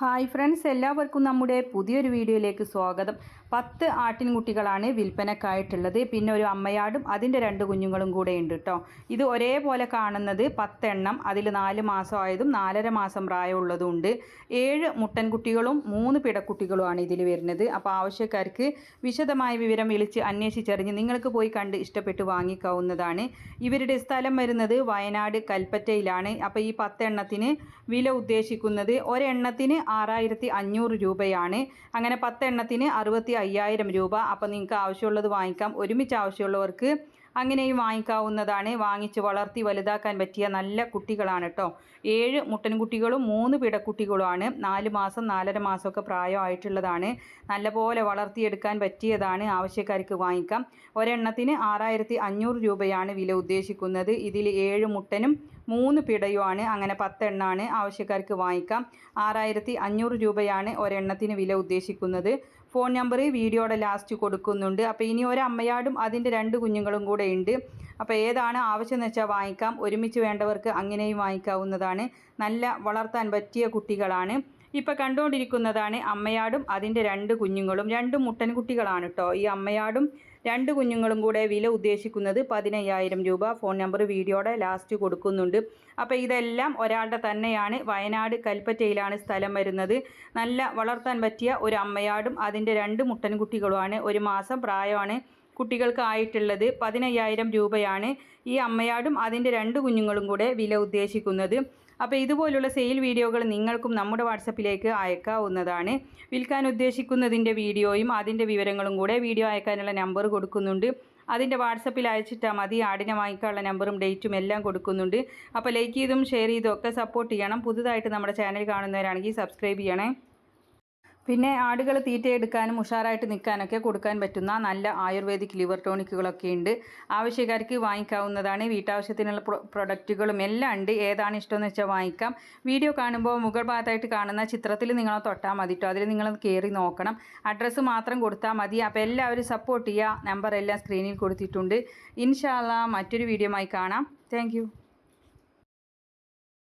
Hi friends, എല്ലാവർക്കും നമ്മുടെ പുതിയൊരു വീഡിയോയിലേക്ക് സ്വാഗതം. 10 ആട്ടിൻകുട്ടികളാണ് വിൽപ്പനക്കായിട്ടുള്ളത്. പിന്നെ ഒരു അമ്മയാടും അതിൻ്റെ 2 കുഞ്ഞുങ്ങളും കൂടെ ഉണ്ട് കേട്ടോ. ഇത് ഒരേപോലെ കാണുന്നത് 10 എണ്ണം. അതിൽ 4 മാസമായതും 4.5 മാസം പ്രായമുള്ളതും ഉണ്ട്. 7 മുട്ടൻകുട്ടികളും 3 പിടക്കുട്ടികളുമാണ് ഇതിൽ വരുന്നത്. അപ്പോൾ ആവശ്യക്കാർക്ക് വിശദമായ വിവരം വിളിച്ച് അന്വേഷിച്ചറിഞ്ഞ് നിങ്ങൾക്ക് പോയി കണ്ട് ഇഷ്ടപ്പെട്ട് വാങ്ങിക്കാവുന്നതാണ്. ഇവരുടെ സ്ഥലം വരുന്നത് വയനാട് കൽപ്പറ്റയിലാണ്. അപ്പോൾ ഈ 10 എണ്ണത്തിന് വില ഉദ്ദേശിക്കുന്നത് ഒരെണ്ണത്തിന് 6500 രൂപയാണ്. അങ്ങനെ 10 എണ്ണത്തിന് 65,000 രൂപ. അപ്പോൾ നിങ്ങൾക്ക് ആവശ്യമുള്ളത് വാങ്ങിക്കാം. ഒരുമിച്ച് ആവശ്യമുള്ളവർക്ക് അങ്ങനെയും വാങ്ങിക്കാവുന്നതാണ്. വാങ്ങിച്ച് വളർത്തി വലുതാക്കാൻ പറ്റിയ നല്ല കുട്ടികളാണ് കേട്ടോ. 7 മുട്ടൻകുട്ടികളും 3 പിടക്കുട്ടികളുമാണ്. 4 മാസം 4.5 മാസമൊക്കെ പ്രായമായിട്ടുള്ളതാണ്. നല്ലപോലെ വളർത്തിയെടുക്കാൻ പറ്റിയതാണ്. ആവശ്യക്കാർക്ക് വാങ്ങിക്കാം. ഒരെണ്ണത്തിന് 6500 രൂപയാണ് വില ഉദ്ദേശിക്കുന്നത്. ഇതിൽ 7 മുട്ടനും 3 പിടയുമാണ്. അങ്ങനെ 10 എണ്ണമാണ്. ആവശ്യക്കാർക്ക് വാങ്ങിക്കാം. 6500 രൂപയാണ് ഒരെണ്ണത്തിന് വില ഉദ്ദേശിക്കുന്നത്. ഫോൺ നമ്പർ വീഡിയോയുടെ ലാസ്റ്റ് കൊടുക്കുന്നുണ്ട്. അപ്പോൾ ഇനി ഒരു അമ്മയാടും അതിൻ്റെ 2 കുഞ്ഞുങ്ങളും കൂടെ ഉണ്ട്. അപ്പോൾ ഏതാണ് ആവശ്യമെന്ന് വെച്ചാൽ വാങ്ങിക്കാം. ഒരുമിച്ച് വേണ്ടവർക്ക് അങ്ങനെയും വാങ്ങിക്കാവുന്നതാണ്. നല്ല വളർത്താൻ പറ്റിയ കുട്ടികളാണ്. ഇപ്പോൾ കണ്ടുകൊണ്ടിരിക്കുന്നതാണ് അമ്മയാടും അതിൻ്റെ 2 കുഞ്ഞുങ്ങളും. 2 മുട്ടൻകുട്ടികളാണ് കേട്ടോ. ഈ അമ്മയാടും 2 കുഞ്ഞുങ്ങളും കൂടെ വില ഉദ്ദേശിക്കുന്നത് 15,000 രൂപ. ഫോൺ നമ്പർ വീഡിയോയുടെ ലാസ്റ്റ് കൊടുക്കുന്നുണ്ട്. അപ്പോൾ ഇതെല്ലാം ഒരാളുടെ തന്നെയാണ്. വയനാട് കൽപ്പറ്റയിലാണ് സ്ഥലം വരുന്നത്. നല്ല വളർത്താൻ പറ്റിയ ഒരു അമ്മയാടും അതിൻ്റെ 2 മുട്ടൻകുട്ടികളുമാണ്. 1 മാസം പ്രായമാണ് കുട്ടികൾക്ക് ആയിട്ടുള്ളത്. 15,000 രൂപയാണ് ഈ അമ്മയാടും അതിൻ്റെ 2 കുഞ്ഞുങ്ങളും കൂടെ വില ഉദ്ദേശിക്കുന്നത്. അപ്പോൾ ഇതുപോലുള്ള സെയിൽ വീഡിയോകൾ നിങ്ങൾക്കും നമ്മുടെ വാട്സപ്പിലേക്ക് അയക്കാവുന്നതാണ്. വിൽക്കാൻ ഉദ്ദേശിക്കുന്നതിൻ്റെ വീഡിയോയും അതിൻ്റെ വിവരങ്ങളും കൂടെ വീഡിയോ അയക്കാനുള്ള നമ്പർ കൊടുക്കുന്നുണ്ട്. അതിൻ്റെ വാട്സപ്പിൽ അയച്ചിട്ടാൽ മതി. ആടിനെ വാങ്ങിക്കാനുള്ള നമ്പറും ഡേറ്റും എല്ലാം കൊടുക്കുന്നുണ്ട്. അപ്പോൾ ലൈക്ക് ചെയ്തും ഷെയർ ചെയ്തും ഒക്കെ സപ്പോർട്ട് ചെയ്യണം. പുതുതായിട്ട് നമ്മുടെ ചാനൽ കാണുന്നവരാണെങ്കിൽ സബ്സ്ക്രൈബ് ചെയ്യണേ. പിന്നെ ആടുകൾ തീറ്റയെടുക്കാനും ഉഷാറായിട്ട് നിൽക്കാനൊക്കെ കൊടുക്കാൻ പറ്റുന്ന നല്ല ആയുർവേദിക് ലിവർ ടോണിക്കുകളൊക്കെ ഉണ്ട്. ആവശ്യക്കാർക്ക് വാങ്ങിക്കാവുന്നതാണ്. വീട്ടാവശ്യത്തിനുള്ള പ്രൊഡക്റ്റുകളും എല്ലാം ഉണ്ട്. ഏതാണ് ഇഷ്ടമെന്ന് വെച്ചാൽ വാങ്ങിക്കാം. വീഡിയോ കാണുമ്പോൾ മുകൾ ഭാഗത്തായിട്ട് കാണുന്ന ചിത്രത്തിൽ നിങ്ങൾ തൊട്ടാൽ മതി കേട്ടോ. അതിൽ നിങ്ങൾ കയറി നോക്കണം. അഡ്രസ്സ് മാത്രം കൊടുത്താൽ മതി. അപ്പോൾ എല്ലാവരും സപ്പോർട്ട് ചെയ്യുക. നമ്പർ എല്ലാം സ്ക്രീനിൽ കൊടുത്തിട്ടുണ്ട്. ഇൻഷാ അല്ലാഹ് മറ്റൊരു വീഡിയോയുമായി കാണാം. താങ്ക്